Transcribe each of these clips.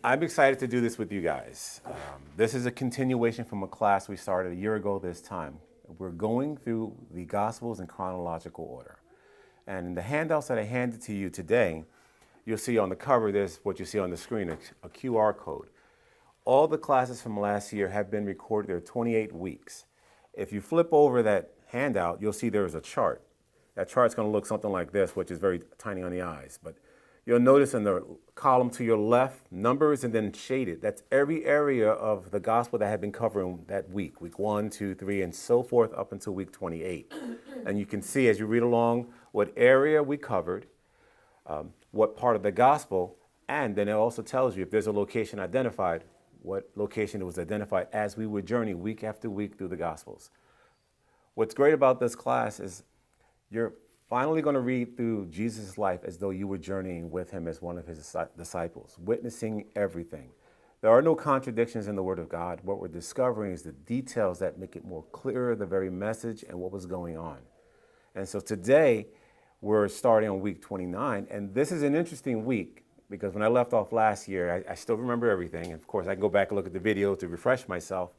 I'm excited to do this with you guys. This is a continuation from a class we started a year ago this time. We're going through the Gospels in chronological order. And in the handouts that I handed to you today, you'll see on the cover, there's what you see on the screen, a QR code. All the classes from last year have been recorded. There are 28 weeks. If you flip over that handout, you'll see there is a chart. That chart's going to look something like this, which is very tiny on the eyes. But you'll notice in the column to your left, numbers and then shaded. That's every area of the gospel that had been covering that week 1, 2, 3, and so forth up until week 28. And you can see as you read along what area we covered, what part of the gospel, and then it also tells you if there's a location identified, what location it was identified as we would journey week after week through the Gospels. What's great about this class is you're finally going to read through Jesus' life as though you were journeying with him as one of his disciples, witnessing everything. There are no contradictions in the Word of God. What we're discovering is the details that make it more clearer, the very message and what was going on. And so today, we're starting on week 29, and this is an interesting week because when I left off last year, I still remember everything. Of course, I can go back and look at the video to refresh myself.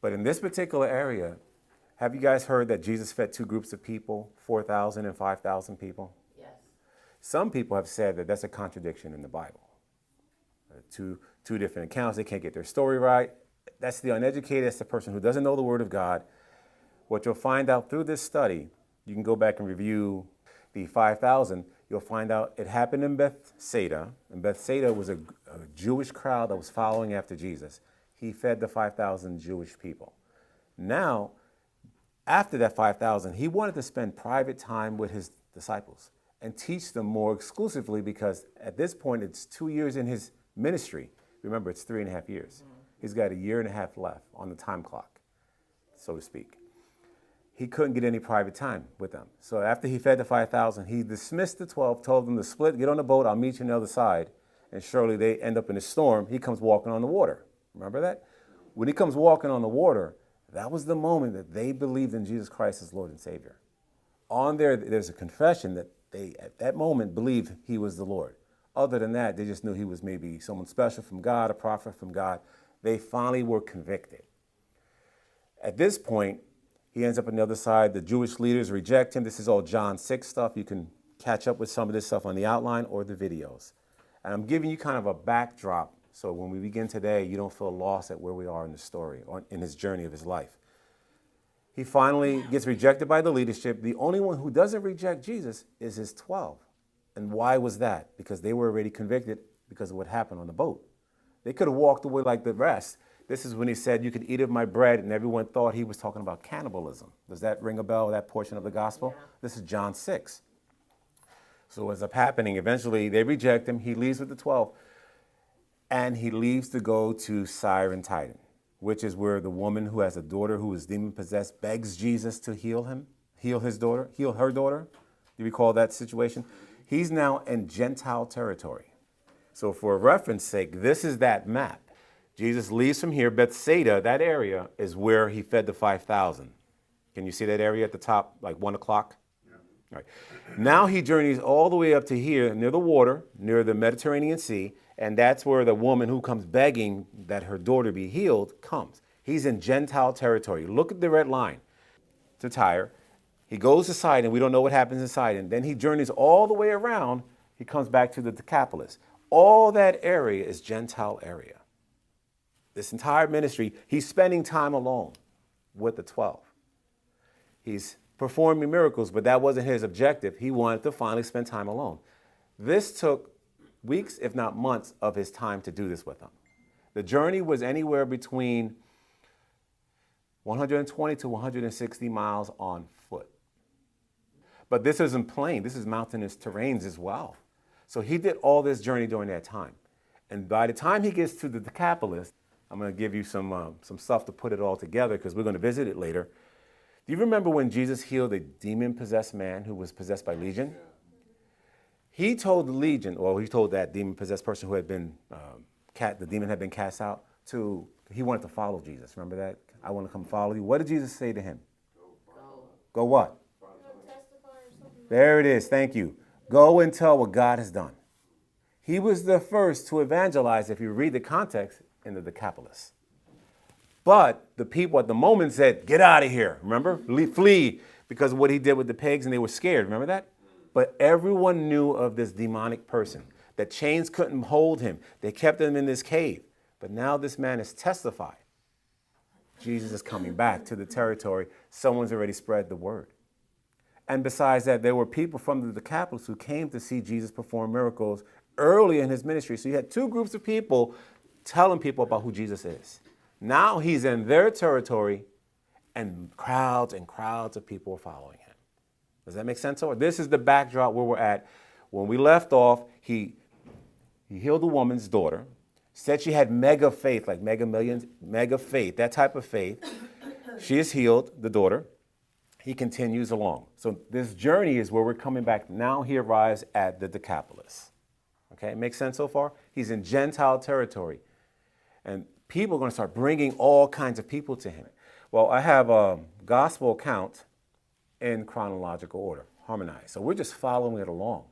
But in this particular area, have you guys heard that Jesus fed two groups of people, 4,000 and 5,000 people? Yes. Some people have said that that's a contradiction in the Bible. Two different accounts, they can't get their story right. That's the uneducated, that's the person who doesn't know the Word of God. What you'll find out through this study, you can go back and review the 5,000, you'll find out it happened in Bethsaida. And Bethsaida was a Jewish crowd that was following after Jesus. He fed the 5,000 Jewish people. Now, after that 5,000, he wanted to spend private time with his disciples and teach them more exclusively because at this point, it's 2 years in his ministry. Remember, it's 3.5 years. He's got 1.5 years left on the time clock, so to speak. He couldn't get any private time with them. So after he fed the 5,000, he dismissed the 12, told them to split, get on the boat, I'll meet you on the other side. And surely they end up in a storm. He comes walking on the water. Remember that? When he comes walking on the water, that was the moment that they believed in Jesus Christ as Lord and Savior. On there's a confession that they, at that moment, believed he was the Lord. Other than that, they just knew he was maybe someone special from God, a prophet from God. They finally were convicted. At this point, he ends up on the other side. The Jewish leaders reject him. This is all John 6 stuff. You can catch up with some of this stuff on the outline or the videos. And I'm giving you kind of a backdrop so when we begin today, you don't feel lost at where we are in the story or in his journey of his life. He finally gets rejected by the leadership. The only one who doesn't reject Jesus is his 12. And why was that? Because they were already convicted because of what happened on the boat. They could have walked away like the rest. This is when he said, you could eat of my bread, and everyone thought he was talking about cannibalism. Does that ring a bell, that portion of the gospel? Yeah. This is John 6. So what ends up happening, eventually they reject him. He leaves with the 12, and he leaves to go to Tyre and Sidon, which is where the woman who has a daughter who is demon-possessed begs Jesus to heal her daughter. Do you recall that situation? He's now in Gentile territory. So for reference sake, this is that map. Jesus leaves from here. Bethsaida, that area, is where he fed the 5,000. Can you see that area at the top, like 1 o'clock? Yeah. All right. Now he journeys all the way up to here, near the water, near the Mediterranean Sea, and that's where the woman who comes begging that her daughter be healed comes. He's in Gentile territory. Look at the red line to Tyre. He goes to Sidon. We don't know what happens in Sidon. Then he journeys all the way around. He comes back to the Decapolis. All that area is Gentile area. This entire ministry, he's spending time alone with the 12. He's performing miracles, but that wasn't his objective. He wanted to finally spend time alone. This took weeks, if not months, of his time to do this with them. The journey was anywhere between 120 to 160 miles on foot. But this isn't plain. This is mountainous terrains as well. So he did all this journey during that time. And by the time he gets to the Decapolis, I'm going to give you some stuff to put it all together because we're going to visit it later. Do you remember when Jesus healed a demon-possessed man who was possessed by legion? He told the legion, or he told that demon-possessed person who had been, the demon had been cast out, he wanted to follow Jesus. Remember that? I want to come follow you. What did Jesus say to him? Go what? There it is. Thank you. Go and tell what God has done. He was the first to evangelize, if you read the context, in the Decapolis. But the people at the moment said, get out of here. Remember? Flee, because of what he did with the pigs, and they were scared. Remember that? But everyone knew of this demonic person, that chains couldn't hold him. They kept him in this cave. But now this man has testified. Jesus is coming back to the territory. Someone's already spread the word. And besides that, there were people from the Decapolis who came to see Jesus perform miracles early in his ministry. So you had two groups of people telling people about who Jesus is. Now he's in their territory, and crowds of people are following him. Does that make sense? So this is the backdrop where we're at. When we left off, he healed a woman's daughter, said she had mega faith, like mega millions, mega faith, that type of faith. She is healed, the daughter. He continues along. So this journey is where we're coming back. Now he arrives at the Decapolis. Okay, makes sense so far? He's in Gentile territory. And people are going to start bringing all kinds of people to him. Well, I have a gospel account in chronological order, harmonized. So we're just following it along.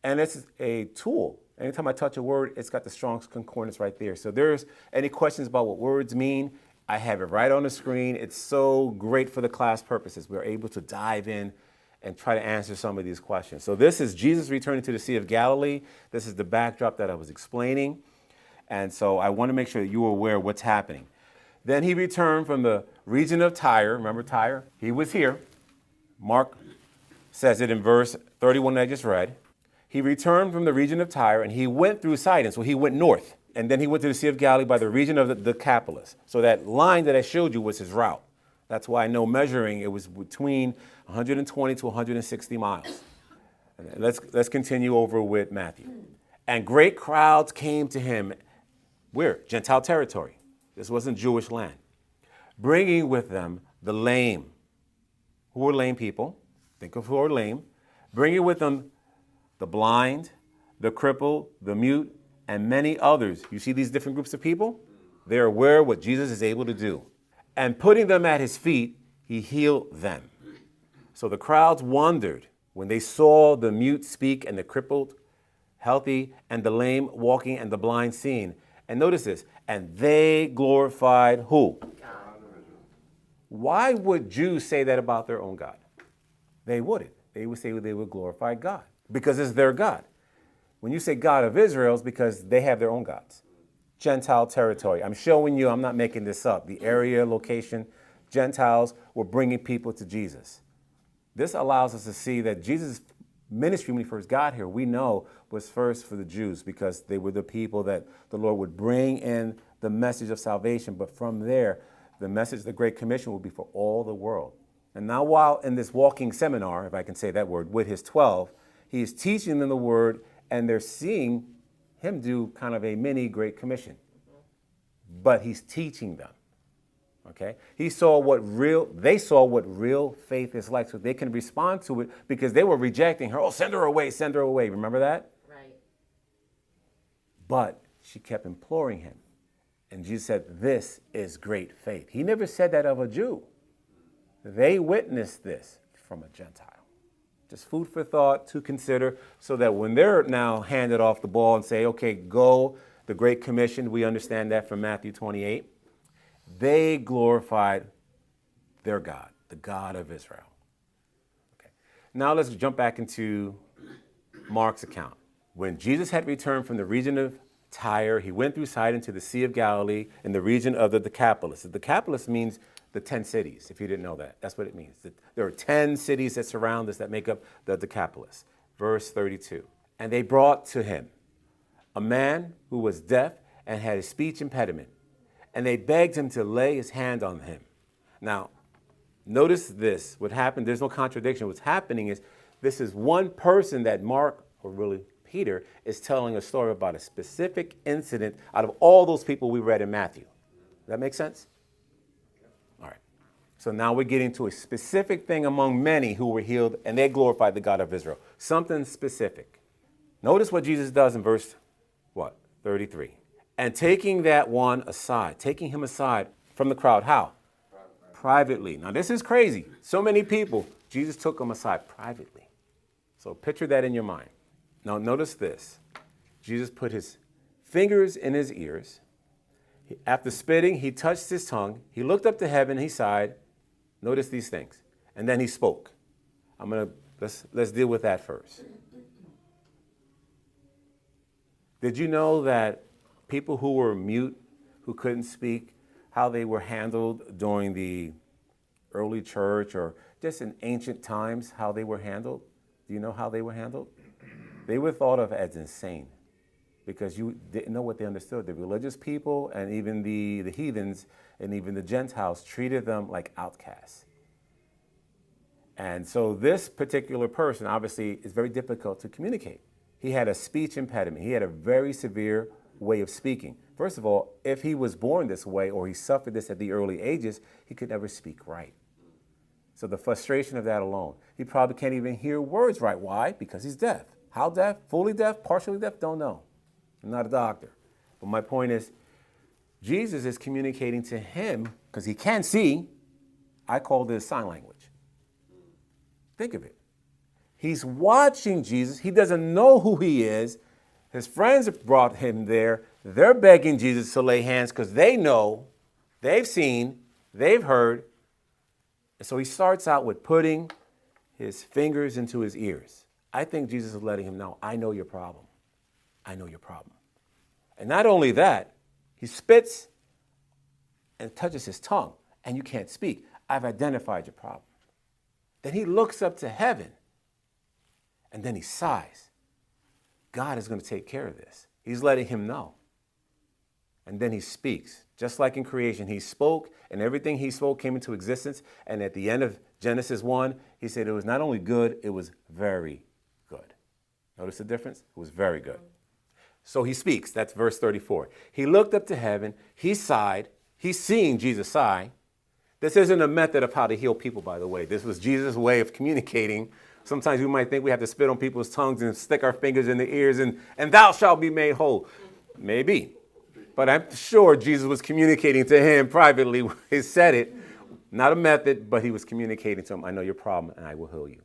And it's a tool. Anytime I touch a word, it's got the Strong's Concordance right there. So there's any questions about what words mean, I have it right on the screen. It's so great for the class purposes. We're able to dive in and try to answer some of these questions. So this is Jesus returning to the Sea of Galilee. This is the backdrop that I was explaining. And so I want to make sure that you are aware of what's happening. Then he returned from the region of Tyre. Remember Tyre? He was here. Mark says it in verse 31 that I just read. He returned from the region of Tyre, and he went through Sidon. So he went north. And then he went to the Sea of Galilee by the region of the Decapolis. So that line that I showed you was his route. That's why I know measuring, it was between 120 to 160 miles. Let's continue over with Matthew. And great crowds came to him. Where? Gentile territory. This wasn't Jewish land. Bringing with them the lame. Who were lame people? Think of who are lame. Bringing with them the blind, the crippled, the mute, and many others. You see these different groups of people? They're aware of what Jesus is able to do. And putting them at his feet, he healed them. So the crowds wondered when they saw the mute speak and the crippled healthy and the lame walking and the blind seeing. And notice this, and they glorified who? God. Why would Jews say that about their own God? They wouldn't. They would say they would glorify God because it's their God. When you say God of Israel, it's because they have their own gods. Gentile territory. I'm showing you, I'm not making this up. The area, location, Gentiles were bringing people to Jesus. This allows us to see that Jesus' ministry, when he first got here, we know was first for the Jews because they were the people that the Lord would bring in the message of salvation. But from there, the message, the Great Commission, will be for all the world. And now while in this walking seminar, if I can say that word, with his 12, he is teaching them the word, and they're seeing him do kind of a mini Great Commission. But he's teaching them. Okay? They saw what real faith is like, so they can respond to it because they were rejecting her. Oh, send her away, send her away. Remember that? Right. But she kept imploring him. And Jesus said, this is great faith. He never said that of a Jew. They witnessed this from a Gentile. Just food for thought to consider so that when they're now handed off the ball and say, okay, go, the Great Commission, we understand that from Matthew 28. They glorified their God, the God of Israel. Okay. Now let's jump back into Mark's account. When Jesus had returned from the region of Tyre, he went through Sidon to the Sea of Galilee in the region of the Decapolis. The Decapolis means the 10 cities, if you didn't know that. That's what it means. There are 10 cities that surround us that make up the Decapolis. Verse 32. And they brought to him a man who was deaf and had a speech impediment. And they begged him to lay his hand on him. Now, notice this. What happened, there's no contradiction. What's happening is this is one person that Mark, or really Peter, is telling a story about a specific incident out of all those people we read in Matthew. Does that make sense? All right. So now we're getting to a specific thing among many who were healed, and they glorified the God of Israel. Something specific. Notice what Jesus does in verse, 33. And taking him aside from the crowd. How? Privately. Now this is crazy. So many people. Jesus took him aside privately. So picture that in your mind. Now notice this. Jesus put his fingers in his ears. After spitting, he touched his tongue. He looked up to heaven. He sighed. Notice these things. And then he spoke. Let's deal with that first. Did you know that people who were mute, who couldn't speak, how they were handled during the early church or just in ancient times, how they were handled? Do you know how they were handled? They were thought of as insane because you didn't know what they understood. The religious people and even the heathens and even the Gentiles treated them like outcasts. And so this particular person, obviously, is very difficult to communicate. He had a speech impediment. He had a very severe way of speaking. First of all, if he was born this way or he suffered this at the early ages, he could never speak right. So the frustration of that alone. He probably can't even hear words right. Why? Because he's deaf. How deaf? Fully deaf? Partially deaf? Don't know. I'm not a doctor. But my point is, Jesus is communicating to him because he can see. I call this sign language. Think of it. He's watching Jesus. He doesn't know who he is. His friends brought him there. They're begging Jesus to lay hands because they know, they've seen, they've heard. And so he starts out with putting his fingers into his ears. I think Jesus is letting him know, I know your problem. I know your problem. And not only that, he spits and touches his tongue, and you can't speak. I've identified your problem. Then he looks up to heaven, and then he sighs. God is going to take care of this. He's letting him know. And then he speaks. Just like in creation, he spoke, and everything he spoke came into existence. And at the end of Genesis 1, he said it was not only good, it was very good. Notice the difference? It was very good. So he speaks. That's verse 34. He looked up to heaven. He sighed. He's seeing Jesus sigh. This isn't a method of how to heal people, by the way. This was Jesus' way of communicating. Sometimes we might think we have to spit on people's tongues and stick our fingers in their ears and thou shalt be made whole. Maybe. But I'm sure Jesus was communicating to him privately. He said it. Not a method, but he was communicating to him, I know your problem and I will heal you.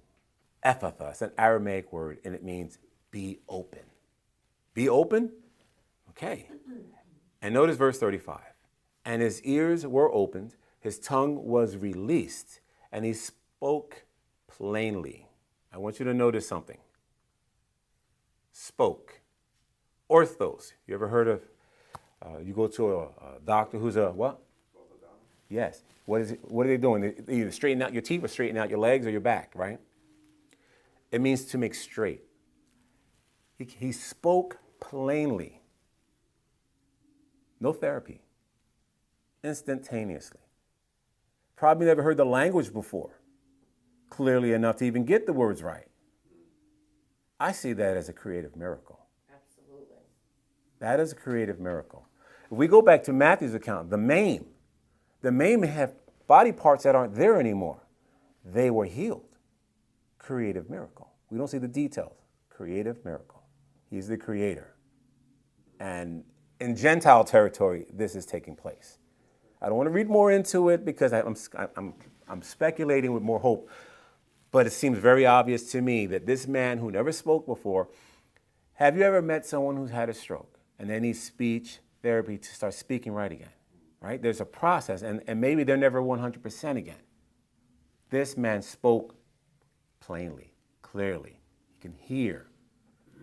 Ephatha, it's an Aramaic word, and it means be open. Be open? Okay. And notice verse 35. And his ears were opened, his tongue was released, and he spoke plainly. I want you to notice something. Spoke. Orthos. You ever heard of, you go to a doctor who's a what? Yes. What are they doing? They either straighten out your teeth or straighten out your legs or your back, right? It means to make straight. He spoke plainly. No therapy. Instantaneously. Probably never heard the language before clearly enough to even get the words right. I see that as a creative miracle. Absolutely. That is a creative miracle. If we go back to Matthew's account, the maimed have body parts that aren't there anymore. They were healed. Creative miracle. We don't see the details. Creative miracle. He's the creator. And in Gentile territory, this is taking place. I don't want to read more into it because I'm speculating with more hope. But it seems very obvious to me that this man who never spoke before, have you ever met someone who's had a stroke and they need speech therapy to start speaking right again? Right? There's a process, and maybe they're never 100% again. This man spoke plainly, clearly. He can hear.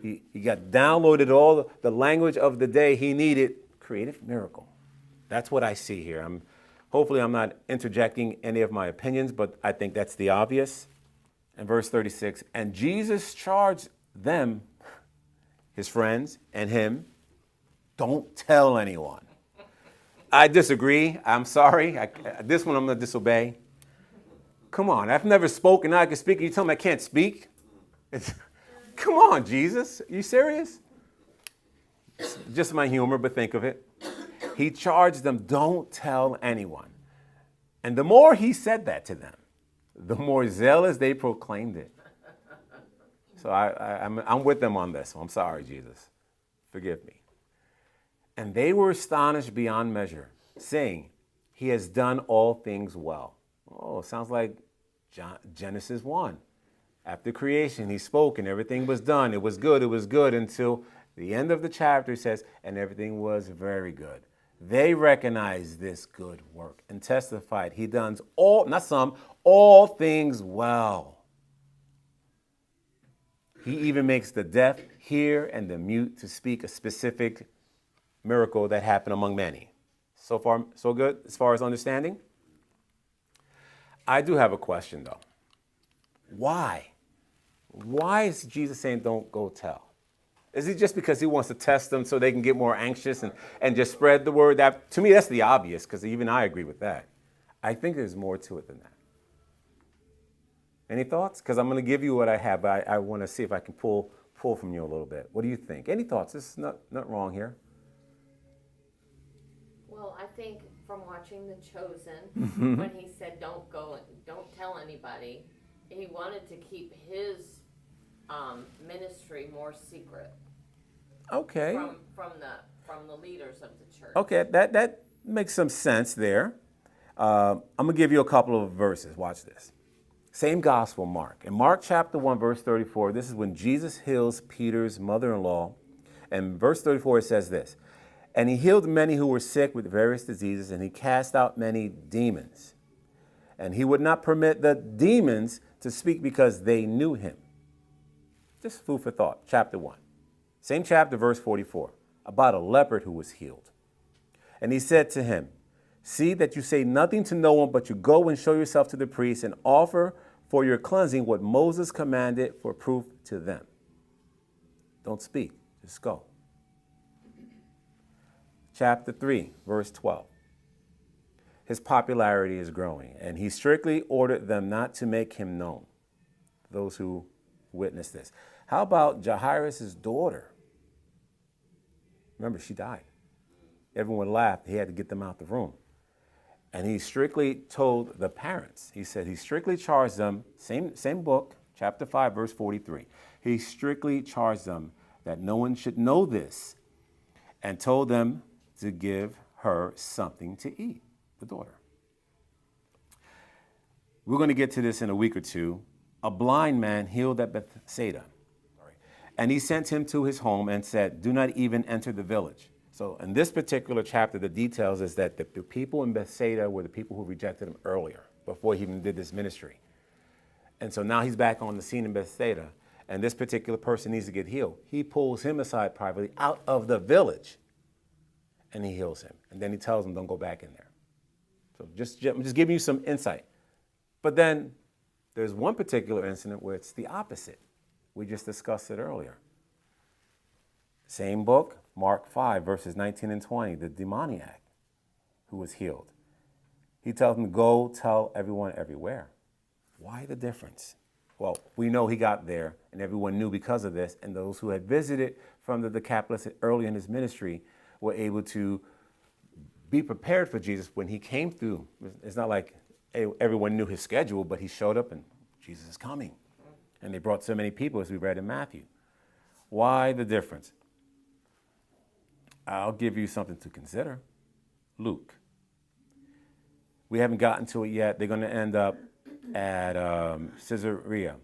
He got downloaded all the language of the day he needed. Creative miracle. That's what I see here. Hopefully I'm not interjecting any of my opinions, but I think that's the obvious. And verse 36, and Jesus charged them, his friends, and him, don't tell anyone. I disagree. I'm sorry. This one I'm going to disobey. Come on. I've never spoken. Now I can speak. You tell me I can't speak? Come on, Jesus. Are you serious? It's just my humor, but think of it. He charged them, don't tell anyone. And the more he said that to them, the more zealous they proclaimed it. So I'm with them on this. I'm sorry, Jesus. Forgive me. And they were astonished beyond measure, saying, he has done all things well. Oh, sounds like Genesis 1. After creation, he spoke and everything was done. It was good until The end of the chapter says, and everything was very good. They recognized this good work and testified he does all, not some, all things well. He even makes the deaf hear and the mute to speak, a specific miracle that happened among many. So far, so good as far as understanding? I do have a question though. Why? Why is Jesus saying don't go tell? Is it just because he wants to test them so they can get more anxious and just spread the word? That, to me, that's the obvious, because even I agree with that. I think there's more to it than that. Any thoughts? Because I'm going to give you what I have, but I want to see if I can pull from you a little bit. What do you think? Any thoughts? This is not wrong here. Well, I think from watching The Chosen, when he said don't tell anybody, he wanted to keep his ministry more secret. Okay. From the leaders of the church. Okay, that makes some sense there. I'm going to give you a couple of verses. Watch this. Same gospel, Mark. In Mark chapter 1, verse 34, this is when Jesus heals Peter's mother-in-law. And verse 34, it says this, and he healed many who were sick with various diseases, and he cast out many demons. And he would not permit the demons to speak because they knew him. Just food for thought, chapter 1. Same chapter, verse 44, about a leopard who was healed. And he said to him, see that you say nothing to no one, but you go and show yourself to the priest and offer for your cleansing what Moses commanded for proof to them. Don't speak, just go. Chapter 3, verse 12. His popularity is growing, and he strictly ordered them not to make him known, those who witnessed this. How about Jairus' daughter? Remember, she died. Everyone laughed. He had to get them out the room. And he strictly told the parents. He said he strictly charged them, same book, chapter 5, verse 43. He strictly charged them that no one should know this and told them to give her something to eat, the daughter. We're going to get to this in a week or two. A blind man healed at Bethsaida. And he sent him to his home and said, do not even enter the village. So in this particular chapter, the details is that the people in Bethsaida were the people who rejected him earlier, before he even did this ministry. And so now he's back on the scene in Bethsaida, and this particular person needs to get healed. He pulls him aside privately out of the village, and he heals him. And then he tells him, don't go back in there. So I'm just giving you some insight. But then there's one particular incident where it's the opposite. We just discussed it earlier. Same book, Mark 5, verses 19 and 20, the demoniac who was healed. He tells him, go tell everyone everywhere. Why the difference? Well, we know he got there, and everyone knew because of this, and those who had visited from the Decapolis early in his ministry were able to be prepared for Jesus when he came through. It's not like everyone knew his schedule, but he showed up and Jesus is coming. And they brought so many people, as we read in Matthew. Why the difference? I'll give you something to consider. Luke. We haven't gotten to it yet. They're going to end up at Caesarea.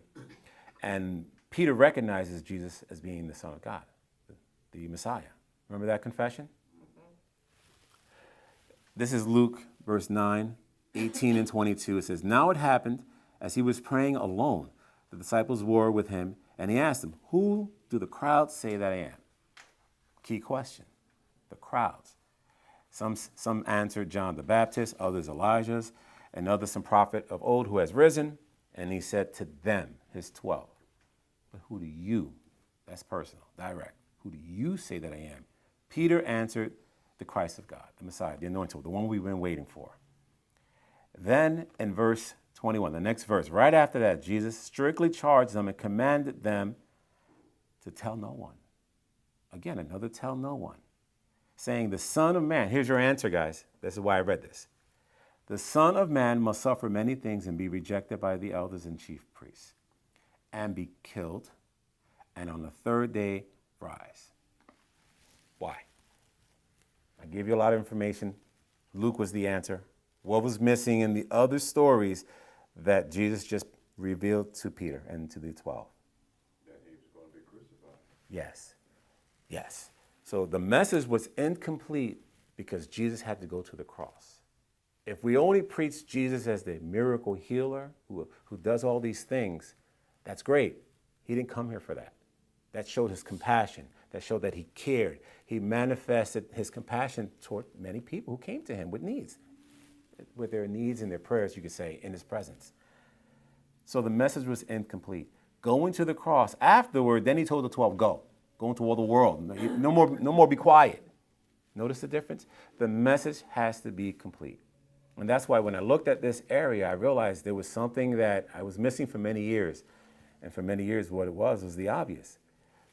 And Peter recognizes Jesus as being the Son of God, the Messiah. Remember that confession? This is Luke, verse 9, 18 and 22. It says, now it happened, as he was praying alone, the disciples were with him, and he asked them, who do the crowds say that I am? Key question. The crowds. Some answered John the Baptist, others Elijah's, and others some prophet of old who has risen. And he said to them, his 12, but who do you, that's personal, direct, who do you say that I am? Peter answered, the Christ of God, the Messiah, the anointed one, the one we've been waiting for. Then in verse 21, the next verse, right after that, Jesus strictly charged them and commanded them to tell no one. Again, another tell no one. Saying, the Son of Man, here's your answer, guys. This is why I read this. The Son of Man must suffer many things and be rejected by the elders and chief priests, and be killed, and on the third day rise. Why? I gave you a lot of information. Luke was the answer. What was missing in the other stories that Jesus just revealed to Peter and to the 12? That he was going to be crucified. Yes. Yes. So the message was incomplete because Jesus had to go to the cross. If we only preach Jesus as the miracle healer who does all these things, that's great. He didn't come here for that. That showed his compassion. That showed that he cared. He manifested his compassion toward many people who came to him with needs, with their needs and their prayers, you could say, in his presence. So the message was incomplete. Going to the cross afterward, then he told the 12, go into all the world. No more be quiet. Notice the difference? The message has to be complete. And that's why when I looked at this area, I realized there was something that I was missing for many years. And for many years, what it was the obvious.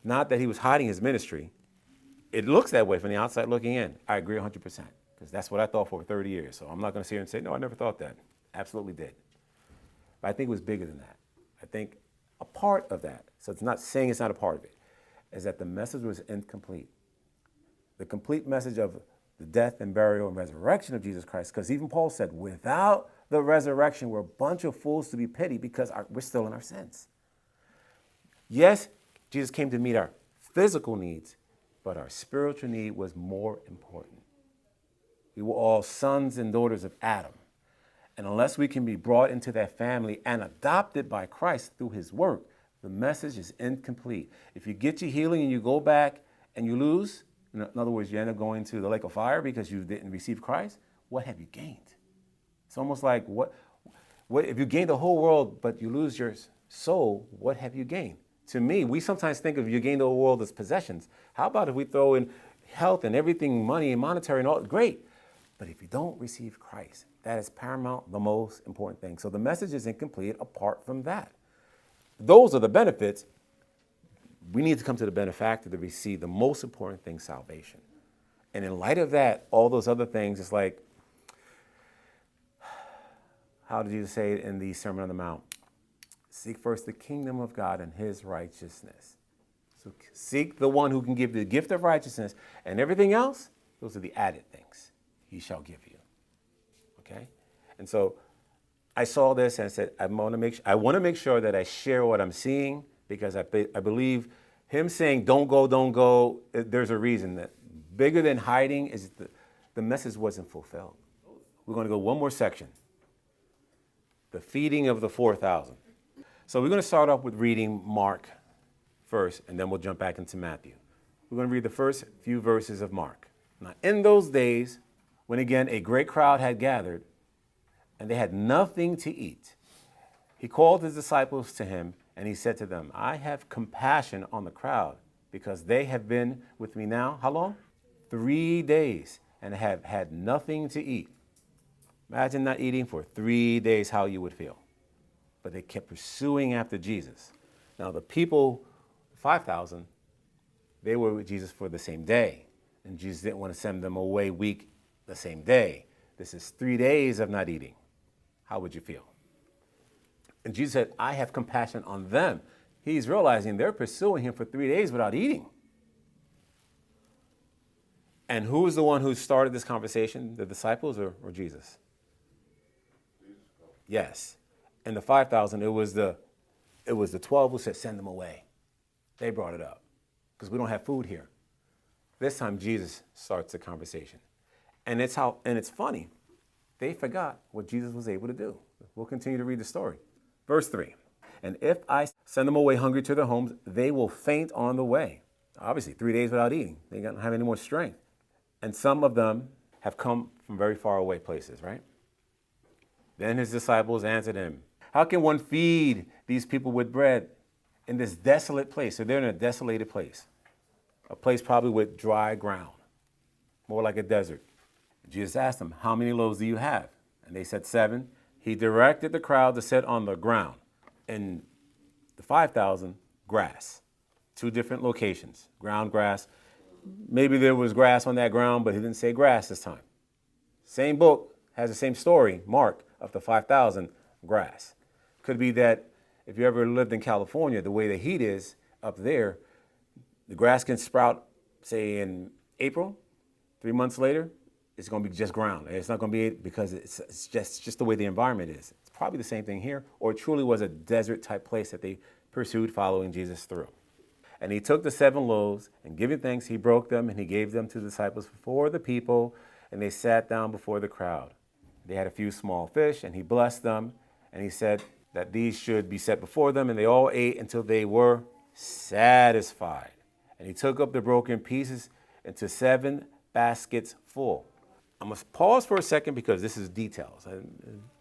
Not that he was hiding his ministry. It looks that way from the outside looking in. I agree 100%, because that's what I thought for 30 years. So I'm not going to sit here and say, no, I never thought that. Absolutely did. But I think it was bigger than that. I think a part of that, so it's not saying it's not a part of it, is that the message was incomplete. The complete message of the death and burial and resurrection of Jesus Christ, because even Paul said, without the resurrection, we're a bunch of fools to be pitied because we're still in our sins. Yes, Jesus came to meet our physical needs, but our spiritual need was more important. We were all sons and daughters of Adam. And unless we can be brought into that family and adopted by Christ through his work, the message is incomplete. If you get your healing and you go back and you lose, in other words, you end up going to the lake of fire because you didn't receive Christ, what have you gained? It's almost like, what if you gain the whole world but you lose your soul, what have you gained? To me, we sometimes think of you gain the whole world as possessions. How about if we throw in health and everything, money and monetary and all, great. But if you don't receive Christ, that is paramount, the most important thing. So the message is incomplete apart from that. Those are the benefits. We need to come to the benefactor to receive the most important thing, salvation. And in light of that, all those other things, it's like, how did Jesus say it in the Sermon on the Mount? Seek first the kingdom of God and his righteousness. So seek the one who can give the gift of righteousness, and everything else, those are the added things he shall give you. Okay? And so I saw this and I said, I want to make sure that I share what I'm seeing, because I believe him saying, don't go, there's a reason. That bigger than hiding is the message wasn't fulfilled. We're going to go one more section. The feeding of the 4,000. So we're going to start off with reading Mark first, and then we'll jump back into Matthew. We're going to read the first few verses of Mark. Now, in those days, when again a great crowd had gathered, and they had nothing to eat, he called his disciples to him, and he said to them, I have compassion on the crowd, because they have been with me now, how long? 3 days, and have had nothing to eat. Imagine not eating for 3 days, how you would feel. But they kept pursuing after Jesus. Now the people, 5,000, they were with Jesus for the same day. And Jesus didn't want to send them away weak the same day. This is 3 days of not eating. How would you feel? And Jesus said, I have compassion on them. He's realizing they're pursuing him for 3 days without eating. And who was the one who started this conversation, the disciples or Jesus? Yes. And the 5,000, it was the 12 who said, send them away. They brought it up because we don't have food here. This time Jesus starts the conversation. And it's funny. They forgot what Jesus was able to do. We'll continue to read the story. Verse 3. And if I send them away hungry to their homes, they will faint on the way. Obviously, 3 days without eating. They don't have any more strength. And some of them have come from very far away places, right? Then his disciples answered him, how can one feed these people with bread in this desolate place? So they're in a desolated place, a place probably with dry ground, more like a desert. Jesus asked them, how many loaves do you have? And they said 7. He directed the crowd to sit on the ground. And the 5,000, grass. 2 different locations, ground, grass. Maybe there was grass on that ground, but he didn't say grass this time. Same book has the same story, Mark, of the 5,000, grass. Could be that if you ever lived in California, the way the heat is up there, the grass can sprout, say in April, 3 months later, it's going to be just ground. It's not going to be because it's just the way the environment is. It's probably the same thing here, or it truly was a desert type place that they pursued following Jesus through. And he took the 7 loaves, and giving thanks, he broke them, and he gave them to the disciples before the people, and they sat down before the crowd. They had a few small fish, and he blessed them, and he said that these should be set before them, and they all ate until they were satisfied. And he took up the broken pieces into 7 baskets full. I'm going to pause for a second because this is details. It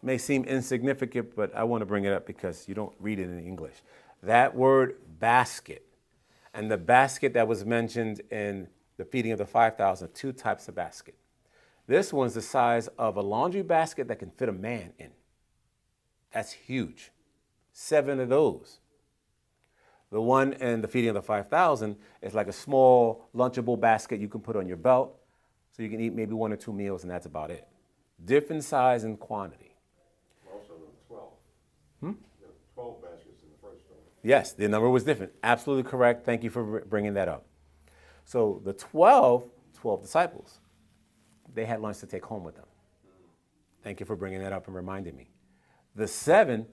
may seem insignificant, but I want to bring it up because you don't read it in English. That word basket and the basket that was mentioned in the feeding of the 5,000, 2 types of basket. This one's the size of a laundry basket that can fit a man in. That's huge. 7 of those. The one in the feeding of the 5,000 is like a small lunchable basket you can put on your belt so you can eat maybe 1 or 2 meals, and that's about it. Different size and quantity. Also the 12. The 12 baskets in the first story. Yes, the number was different. Absolutely correct. Thank you for bringing that up. So the 12 disciples, they had lunch to take home with them. Thank you for bringing that up and reminding me. The 7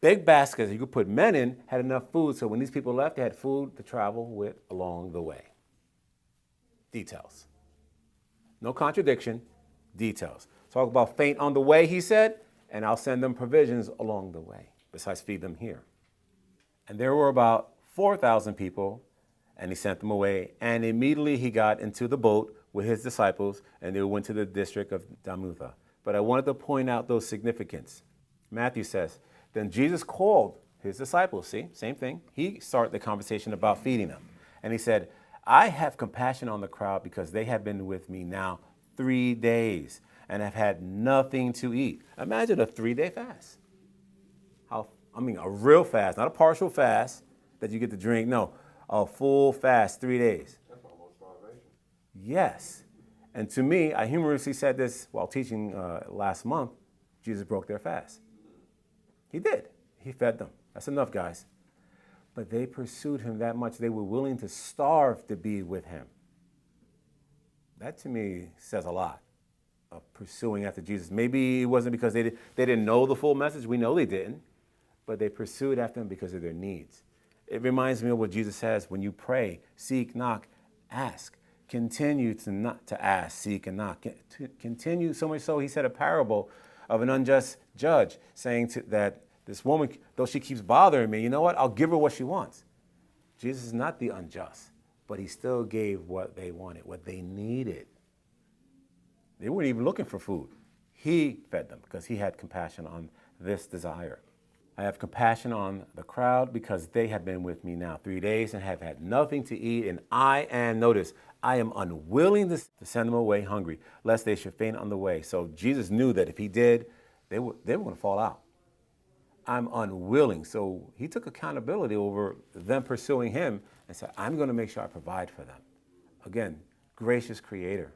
big baskets you could put men in had enough food, so when these people left, they had food to travel with along the way. Details. No contradiction, details. Talk about faint on the way, he said, and I'll send them provisions along the way, besides feed them here. And there were about 4,000 people, and he sent them away, and immediately he got into the boat with his disciples, and they went to the district of Dalmanutha. But I wanted to point out those significance. Matthew says, then Jesus called his disciples. See, same thing. He started the conversation about feeding them. And he said, I have compassion on the crowd because they have been with me now 3 days and have had nothing to eat. Imagine a 3-day fast. A real fast, not a partial fast that you get to drink. No, a full fast, 3 days. That's almost starvation. Yes. And to me, I humorously said this while teaching last month, Jesus broke their fast. He did. He fed them. That's enough, guys. But they pursued him that much, they were willing to starve to be with him. That to me says a lot of pursuing after Jesus. Maybe it wasn't because they didn't know the full message. We know they didn't. But they pursued after him because of their needs. It reminds me of what Jesus says, when you pray, seek, knock, ask. Continue to ask, seek, and knock. Continue, so much so he said a parable of an unjust judge saying that this woman, though she keeps bothering me, you know what? I'll give her what she wants. Jesus is not the unjust, but he still gave what they wanted, what they needed. They weren't even looking for food. He fed them because he had compassion on this desire. I have compassion on the crowd because they have been with me now 3 days and have had nothing to eat. And I am unwilling to send them away hungry, lest they should faint on the way. So Jesus knew that if he did, they were going to fall out. I'm unwilling. So he took accountability over them pursuing him and said, I'm going to make sure I provide for them. Again, gracious creator,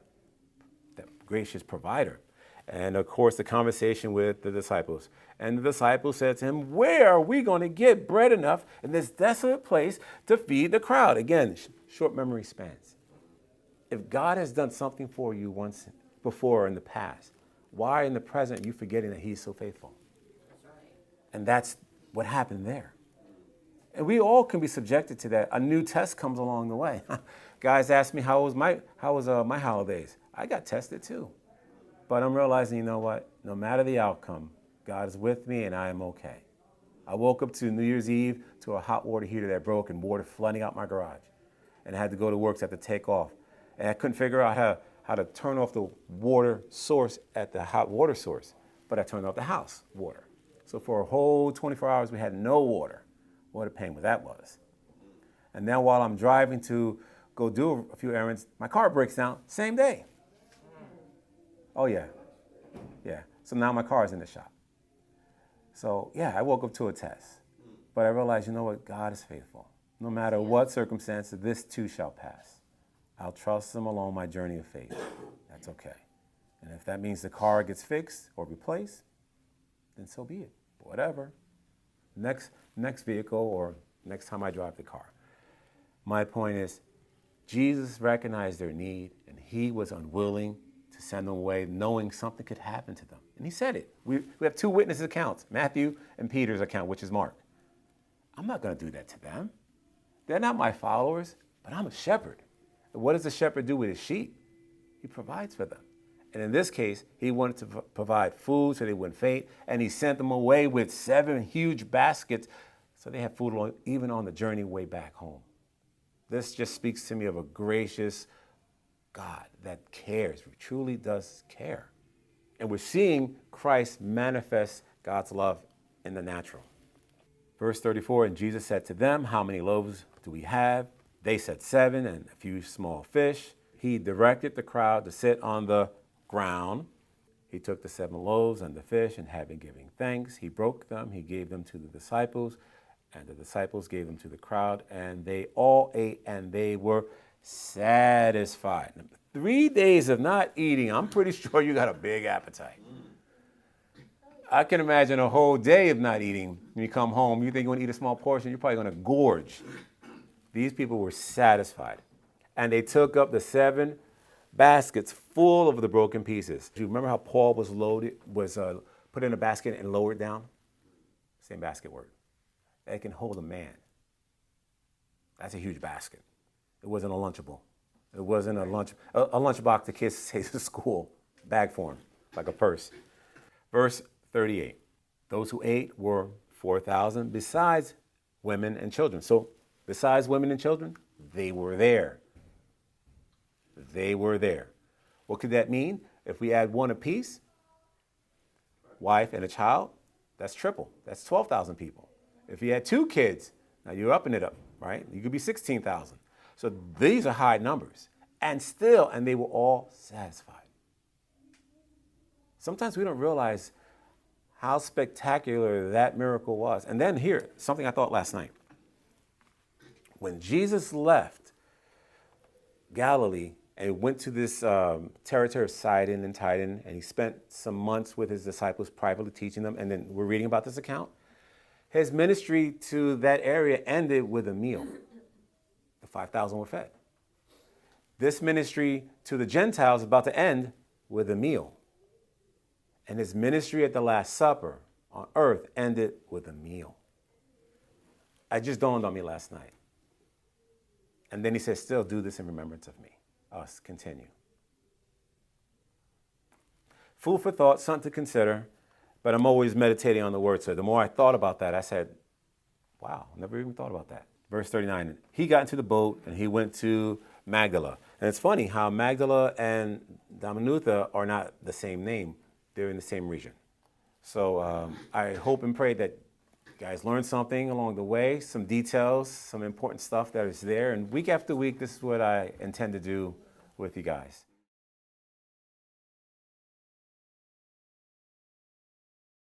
gracious provider. And of course, the conversation with the disciples. And the disciples said to him, where are we going to get bread enough in this desolate place to feed the crowd? Again, short memory spans. If God has done something for you once before in the past, why in the present are you forgetting that he's so faithful? That's right. And that's what happened there. And we all can be subjected to that. A new test comes along the way. Guys ask me, how was my holidays? I got tested too. But I'm realizing, you know what? No matter the outcome, God is with me and I am okay. I woke up to New Year's Eve to a hot water heater that broke and water flooding out my garage. And I had to go to work, so I had to take off. And I couldn't figure out how to turn off the water source at the hot water source. But I turned off the house water. So for a whole 24 hours, we had no water. What a pain that was. And now while I'm driving to go do a few errands, my car breaks down, same day. Oh, yeah. Yeah. So now my car is in the shop. So, yeah, I woke up to a test. But I realized, you know what? God is faithful. No matter what circumstances, this too shall pass. I'll trust him along my journey of faith. That's okay. And if that means the car gets fixed or replaced, then so be it. Whatever. Next vehicle or next time I drive the car. My point is, Jesus recognized their need, and he was unwilling to send them away, knowing something could happen to them. And he said it. We have 2 witness accounts, Matthew and Peter's account, which is Mark. I'm not going to do that to them. they're not my followers, but I'm a shepherd. And what does a shepherd do with his sheep? He provides for them. And in this case, he wanted to provide food so they wouldn't faint. And he sent them away with 7 huge baskets so they had food even on the journey way back home. This just speaks to me of a gracious God that cares, who truly does care. And we're seeing Christ manifest God's love in the natural. Verse 34, and Jesus said to them, how many loaves do we have? They said 7 and a few small fish. He directed the crowd to sit on the ground. He took the 7 loaves and the fish, and having given thanks, he broke them. He gave them to the disciples, and the disciples gave them to the crowd, and they all ate, and they were satisfied. 3 days of not eating, I'm pretty sure you got a big appetite. I can imagine a whole day of not eating. When you come home, you think you want to eat a small portion, you're probably going to gorge. These people were satisfied. And they took up the 7 baskets full of the broken pieces. Do you remember how Paul was put in a basket and lowered down? Same basket word. It can hold a man. That's a huge basket. It wasn't a Lunchable. It wasn't a lunchbox the kids take to school, bag form, like a purse. Verse 38. Those who ate were 4,000 besides women and children. So besides women and children, they were there. They were there. What could that mean? If we add 1 apiece, wife and a child, that's triple. That's 12,000 people. If you had 2 kids, now you're upping it up, right? You could be 16,000. So these are high numbers. And they were all satisfied. Sometimes we don't realize how spectacular that miracle was. And then here, something I thought last night. When Jesus left Galilee and went to this territory of Sidon and Tyre, and he spent some months with his disciples privately teaching them, and then we're reading about this account, his ministry to that area ended with a meal. The 5,000 were fed. This ministry to the Gentiles is about to end with a meal. And his ministry at the Last Supper on earth ended with a meal. It just dawned on me last night. And then he said, still do this in remembrance of me. Us, continue. Food for thought, something to consider, but I'm always meditating on the word. So the more I thought about that, I said, wow, never even thought about that. Verse 39, he got into the boat and he went to Magdala. And it's funny how Magdala and Dalmanutha are not the same name. They're in the same region. So I hope and pray that you guys learned something along the way, some details, some important stuff that is there. And week after week, this is what I intend to do with you guys.